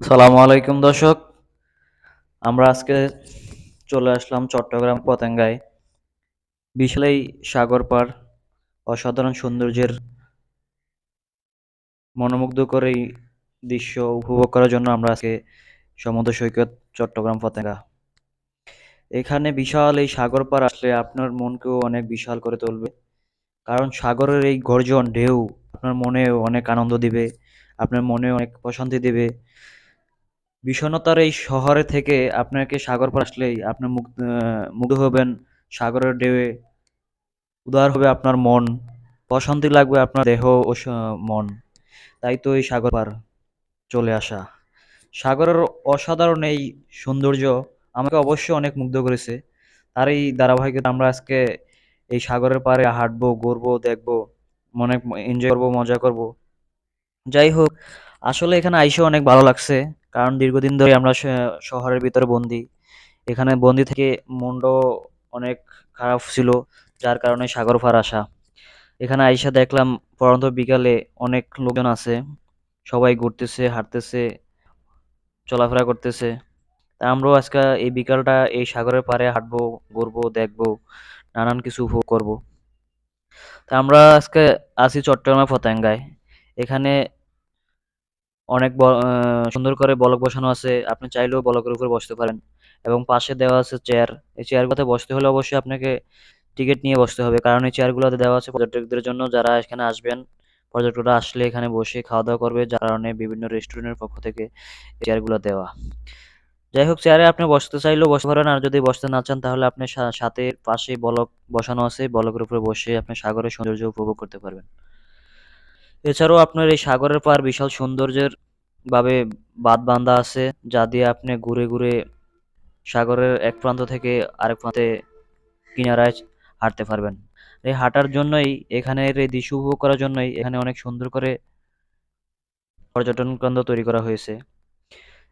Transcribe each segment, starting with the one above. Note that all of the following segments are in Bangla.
সালামু আলাইকুম দর্শক। আমরা আজকে চলে আসলাম চট্টগ্রাম পতেঙ্গায়। বিশাল এই সাগর পাড়, অসাধারণ সৌন্দর্যের মনোমুগ্ধকর এই দৃশ্য উপভোগ করার জন্য আমরা আজকে সমুদ্র সৈকত চট্টগ্রাম পতেঙ্গা। এখানে বিশাল এই সাগর পাড় আসলে আপনার মনকেও অনেক বিশাল করে তুলবে। কারণ সাগরের এই গর্জন ঢেউ আপনার মনেও অনেক আনন্দ দিবে, আপনার মনে অনেক প্রশান্তি দিবে। বিষণ্ণতার এই শহরে থেকে আপনাকে সাগর পাড় আসলেই আপনি মুগ্ধ হবেন সাগরের ঢেউয়ে, উদার হবে আপনার মন, প্রশান্তি লাগবে আপনার দেহ ও মন। তাই তো এই সাগর পাড় চলে আসা। সাগরের অসাধারণ এই সৌন্দর্য আমাকে অবশ্যই অনেক মুগ্ধ করেছে। তার এই ধারাবাহিকতা আমরা আজকে এই সাগরের পাড়ে হাঁটবো, ঘুরবো, দেখবো, অনেক এনজয় করবো, মজা করব। যাই হোক, আসলে এখানে আইসে অনেক ভালো লাগছে। কারণ দীর্ঘদিন ধরে আমরা শহরের ভিতরে বন্দি। এখানে বন্দি থেকে মনটাও অনেক খারাপ ছিল, যার কারণে সাগর পাড় আসা। এখানে আইসা দেখলাম পড়ন্ত বিকালে অনেক লোকজন আছে, সবাই ঘুরতেছে, হাঁটতেছে, চলাফেরা করতেছে। তা আমরাও আজকে এই বিকালটা এই সাগরের পাড়ে হাঁটবো, ঘুরবো, দেখবো, নানান কিছু উপভোগ করবো। তা আমরা আজকে আছি চট্টগ্রামের পতেঙ্গায়। এখানে অনেক সুন্দর করে বলক বসানো আছে। আপনি চাইলেও বলকের উপর বসতে পারেন এবং পাশে দেওয়া আছে চেয়ার। এই চেয়ারগুলোতে বসতে হলে অবশ্যই আপনাকে টিকিট নিয়ে বসতে হবে। কারণ এই চেয়ারগুলোতে দেওয়া আছে পর্যটকদের জন্য, যারা এখানে আসবেন। পর্যটকরা আসলে এখানে বসে খাওয়া-দাওয়া করবে, যার কারণে বিভিন্ন রেস্টুরেন্টের পক্ষ থেকে এই চেয়ারগুলো দেওয়া। যাই হোক, চেয়ারে আপনি বসতে চাইলেও বসতে পারেন, আর যদি বসতে না চান তাহলে আপনি সাথে পাশেই বলক বসানো আছে। বলকের উপরে বসে আপনি সাগরের সৌন্দর্য উপভোগ করতে পারবেন। এছাড়াও আপনার এই সাগরের পাড় বিশাল সৌন্দর্যের ভাবে বাঁধ বাঁধা আছে, যা দিয়ে আপনি ঘুরে ঘুরে সাগরের এক প্রান্ত থেকে আরেক প্রান্তে কিনারায় হাঁটতে পারবেন। এই হাঁটার জন্যই, এখানের এই দৃশ্য উপভোগ করার জন্যই এখানে অনেক সুন্দর করে পর্যটন কেন্দ্র তৈরি করা হয়েছে।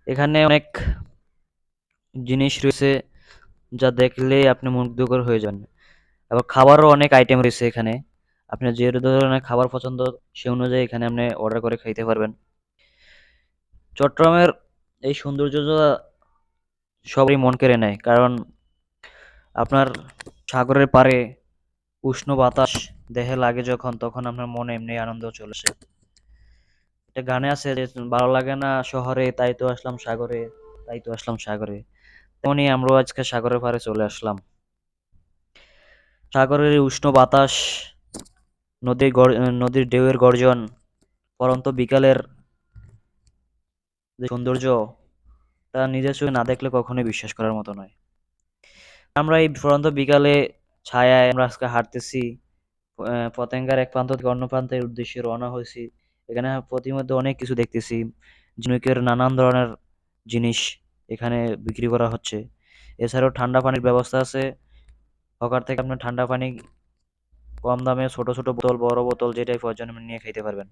এখানে অনেক জিনিস রয়েছে যা দেখলে আপনি মুগ্ধকর হয়ে যান। আবার খাবারও অনেক আইটেম রয়েছে এখানে। আপনার যে ধরনের খাবার পছন্দ সে অনুযায়ী এখানে আপনি অর্ডার করে খাইতে পারবেন। চট্টগ্রামের এই সৌন্দর্যটা সবারই মন কেড়ে নেয়। কারণ আপনার সাগরের পাড়ে উষ্ণ বাতাস দেহে লাগে যখন, তখন আপনার মনে এমনি আনন্দ চলে আসে। একটা গানে আছে যে, ভালো লাগে না শহরে তাই তো আসলাম সাগরে, তাই তো আসলাম সাগরে। তেমনি আমরাও আজকে সাগরের পাড়ে চলে আসলাম। সাগরের এই উষ্ণ বাতাস, নদীর ঢেউয়ের গর্জন, পরন্ত বিকালের যে সৌন্দর্য, তা নিজের চোখে না দেখলে কখনোই বিশ্বাস করার মতো নয়। আমরা এই পরন্ত বিকালে ছায়ায় আমরা আজকে হাঁটতেছি। পতেঙ্গার এক প্রান্ত থেকে অন্য প্রান্তের উদ্দেশ্যে রওনা হয়েছি। এখানে প্রতিমধ্যে অনেক কিছু দেখতেছি। ঝিনুকের নানান ধরনের জিনিস এখানে বিক্রি করা হচ্ছে। এছাড়াও ঠান্ডা পানির ব্যবস্থা আছে। হকার থেকে আপনার ঠান্ডা পানি কম দামে ছোট ছোট বোতল, বড় বোতল যেটাই প্রয়োজন আপনি নিয়ে খাইতে পারবেন।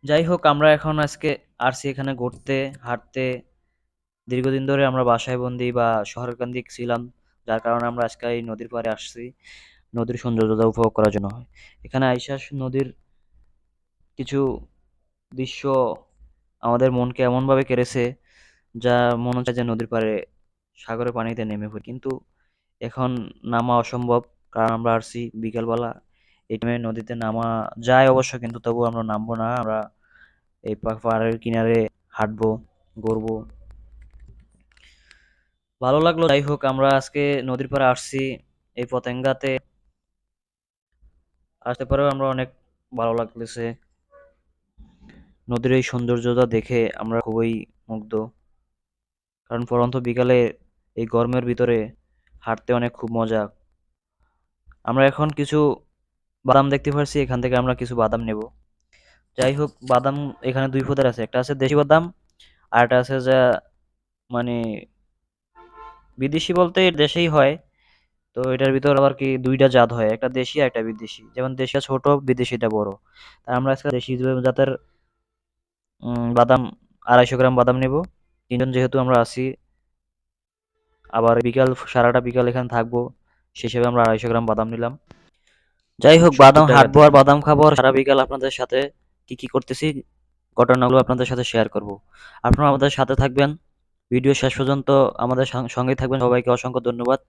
যাই হোক, আমরা এখন আজকে আসছি এখানে ঘুরতে, হাঁটতে। দীর্ঘদিন ধরে আমরা বাসায় বন্দি বা শহর কেন্দ্রিক ছিলাম, যার কারণে আমরা আজকে এই নদীর পাড়ে আসছি নদীর সৌন্দর্যতা উপভোগ করার জন্য। এখানে আইসা নদীর কিছু দৃশ্য আমাদের মনকে এমনভাবে কেড়েছে, যা মনে হচ্ছে যে নদীর পাড়ে সাগরের পানিতে নেমে পড়ি। কিন্তু এখন নামা অসম্ভব, কারণ আমরা আসছি বিকেলবেলা। এই টাইমে নদীতে নামা যায় অবশ্য, কিন্তু তবুও আমরা নামবো না। আমরা এই পাহাড়ের কিনারে হাঁটবো, ঘুরবো। ভালো লাগলো। যাই হোক, আমরা আজকে নদীর পাড়ে আসছি এই পতেঙ্গাতে। আসতে পারেও আমরা অনেক ভালো লাগতেছে। নদীর এই সৌন্দর্যতা দেখে আমরা খুবই মুগ্ধ। কারণ পড়ন্ত বিকালে এই গরমের ভিতরে হাঁটতে অনেক খুব মজা। আমরা এখন কিছু বাদাম দেখতে পারছি, এখান থেকে আমরা কিছু বাদাম নেব। যাই হোক, বাদাম এখানে দুই প্রকার আছে, একটা আছে দেশি বাদাম, আর একটা আছে যা মানে বিদেশি বলতে এর দেশেই হয়। তো এটার ভিতর আবার কি দুইটা জাত হয়, একটা দেশি আর একটা বিদেশি। যেমন দেশিটা ছোট, বিদেশিটা বড়। তা আমরা আজকে দেশি জাতের বাদাম 250 গ্রাম বাদাম নেব। তিনজন যেহেতু আমরা আছি, আবার বিকাল সারাটা বিকাল এখানে থাকবো, সে হিসেবে আমরা 250 গ্রাম বাদাম নিলাম। যাই হোক, 70 বাদাম টাকা হাঁটবো দিয়ে। আর বাদাম খাবো, আর সারা বিকাল আপনাদের সাথে কি কি করতেছি ঘটনাগুলো আপনাদের সাথে শেয়ার করব। আপনারা আমাদের সাথে থাকবেন। ভিডিও শেষ পর্যন্ত আমাদের সঙ্গেই থাকবেন। সবাইকে অসংখ্য ধন্যবাদ।